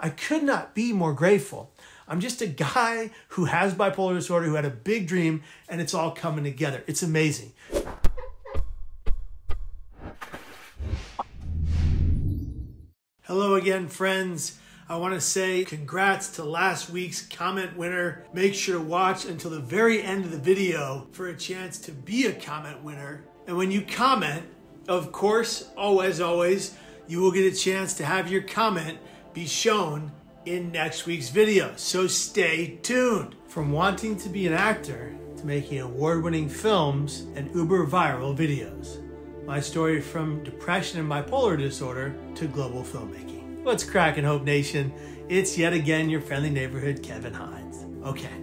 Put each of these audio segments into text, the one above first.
I could not be more grateful. I'm just a guy who has bipolar disorder, who had a big dream, and it's all coming together. It's amazing. Hello again, friends. I want to say congrats to last week's comment winner. Make sure to watch until the very end of the video for a chance to be a comment winner. And when you comment, of course, always, you will get a chance to have your comment be shown in next week's video. So stay tuned. From wanting to be an actor to making award-winning films and uber viral videos. My story from depression and bipolar disorder to global filmmaking. What's crackin', Hope Nation? It's yet again your friendly neighborhood Kevin Hines. Okay,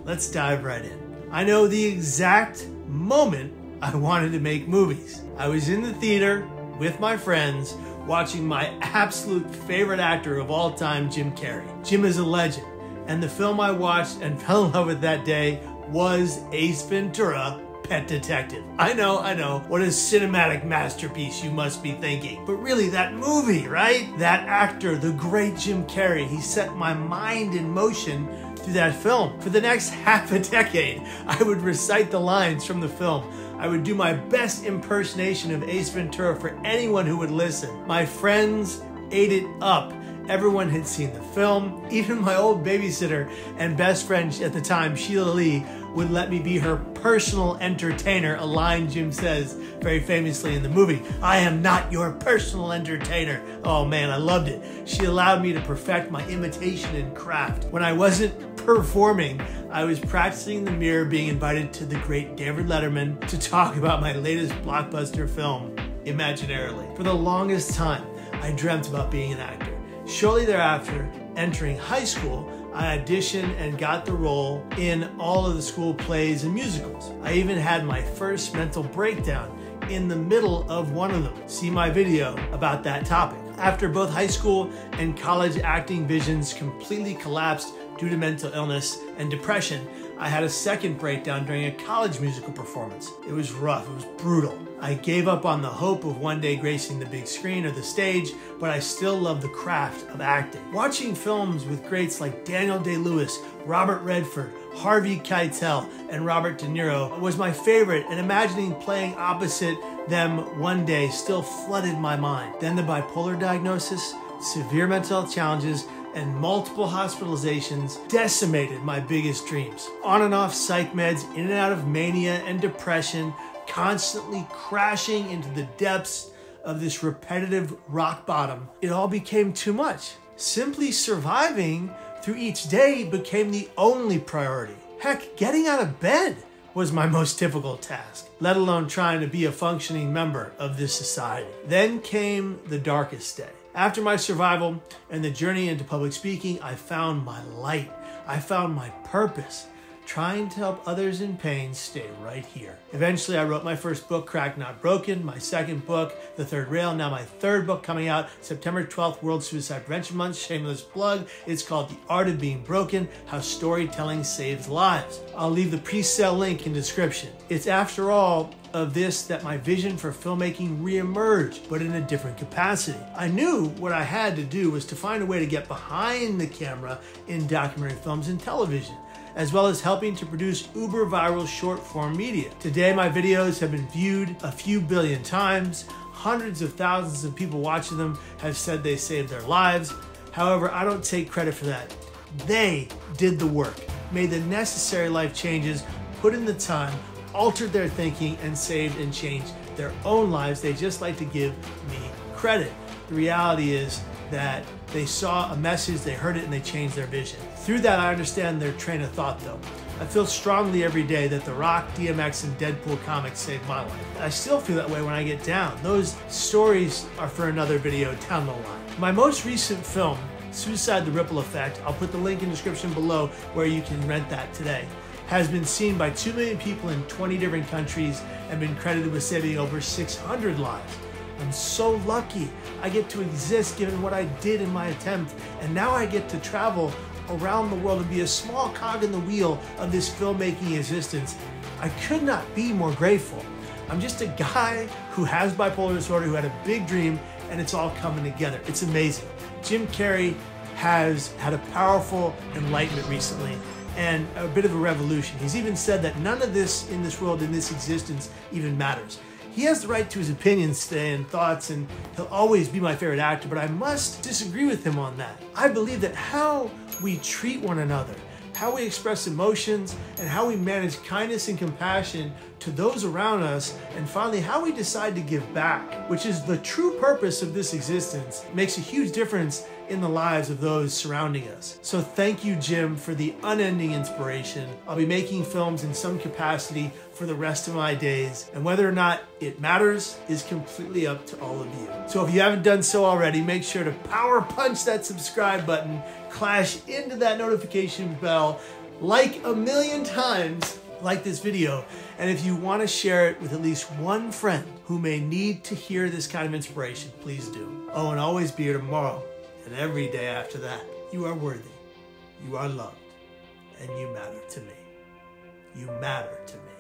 let's dive right in. I know the exact moment I wanted to make movies. I was in the theater with my friends watching my absolute favorite actor of all time, Jim Carrey. Jim is a legend, and the film I watched and fell in love with that day was Ace Ventura: Pet Detective. I know, what a cinematic masterpiece you must be thinking. But really, that movie, right? That actor, the great Jim Carrey, he set my mind in motion through that film. For the next half a decade, I would recite the lines from the film. I would do my best impersonation of Ace Ventura for anyone who would listen. My friends ate it up. Everyone had seen the film. Even my old babysitter and best friend at the time, Sheila Lee, would let me be her personal entertainer, a line Jim says very famously in the movie. I am not your personal entertainer. Oh man, I loved it. She allowed me to perfect my imitation and craft. When I wasn't performing, I was practicing in the mirror, being invited to the great David Letterman to talk about my latest blockbuster film, Imaginarily. For the longest time, I dreamt about being an actor. Shortly thereafter, entering high school, I auditioned and got the role in all of the school plays and musicals. I even had my first mental breakdown in the middle of one of them. See my video about that topic. After both high school and college acting visions completely collapsed due to mental illness and depression, I had a second breakdown during a college musical performance. It was rough, it was brutal. I gave up on the hope of one day gracing the big screen or the stage, but I still love the craft of acting. Watching films with greats like Daniel Day-Lewis, Robert Redford, Harvey Keitel, and Robert De Niro was my favorite, and imagining playing opposite them one day still flooded my mind. Then the bipolar diagnosis, severe mental health challenges, and multiple hospitalizations decimated my biggest dreams. On and off psych meds, in and out of mania and depression, constantly crashing into the depths of this repetitive rock bottom. It all became too much. Simply surviving through each day became the only priority. Heck, getting out of bed was my most difficult task, let alone trying to be a functioning member of this society. Then came the darkest day. After my survival and the journey into public speaking, I found my light. I found my purpose, trying to help others in pain stay right here. Eventually, I wrote my first book, Cracked Not Broken, my second book, The Third Rail, now my third book coming out September 12th, World Suicide Prevention Month, shameless plug. It's called The Art of Being Broken, How Storytelling Saves Lives. I'll leave the pre-sale link in description. It's after all of this that my vision for filmmaking re-emerged, but in a different capacity. I knew what I had to do was to find a way to get behind the camera in documentary films and television, as well as helping to produce uber viral short form media. Today, my videos have been viewed a few billion times. Hundreds of thousands of people watching them have said they saved their lives. However, I don't take credit for that. They did the work, made the necessary life changes, put in the time, altered their thinking, and saved and changed their own lives. They just like to give me credit. The reality is that they saw a message, they heard it, and they changed their vision. Through that, I understand their train of thought though. I feel strongly every day that The Rock, DMX, and Deadpool comics saved my life. I still feel that way when I get down. Those stories are for another video down the line. My most recent film, Suicide: The Ripple Effect, I'll put the link in the description below where you can rent that today, has been seen by 2 million people in 20 different countries and been credited with saving over 600 lives. I'm so lucky I get to exist given what I did in my attempt, and now I get to travel around the world and be a small cog in the wheel of this filmmaking existence. I could not be more grateful. I'm just a guy who has bipolar disorder, who had a big dream, and it's all coming together. It's amazing. Jim Carrey has had a powerful enlightenment recently and a bit of a revolution. He's even said that none of this in this world, in this existence, even matters. He has the right to his opinions today and thoughts, and he'll always be my favorite actor, but I must disagree with him on that. I believe that how we treat one another, how we express emotions, and how we manage kindness and compassion to those around us, and finally how we decide to give back, which is the true purpose of this existence, makes a huge difference in the lives of those surrounding us. So thank you, Jim, for the unending inspiration. I'll be making films in some capacity for the rest of my days, and whether or not it matters is completely up to all of you. So if you haven't done so already, make sure to power punch that subscribe button, clash into that notification bell like a million times, like this video, and if you want to share it with at least one friend who may need to hear this kind of inspiration, please do. Oh, and always be here tomorrow and every day after that. You are worthy, you are loved, and you matter to me. You matter to me.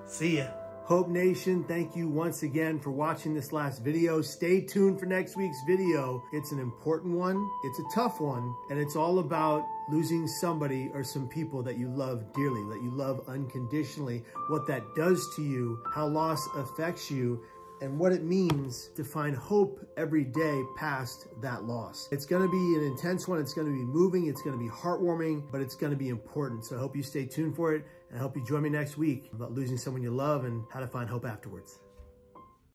See ya. Hope Nation, thank you once again for watching this last video. Stay tuned for next week's video. It's an important one, it's a tough one, and it's all about losing somebody or some people that you love dearly, that you love unconditionally, what that does to you, how loss affects you, and what it means to find hope every day past that loss. It's gonna be an intense one, it's gonna be moving, it's gonna be heartwarming, but it's gonna be important. So I hope you stay tuned for it, and I hope you join me next week about losing someone you love and how to find hope afterwards.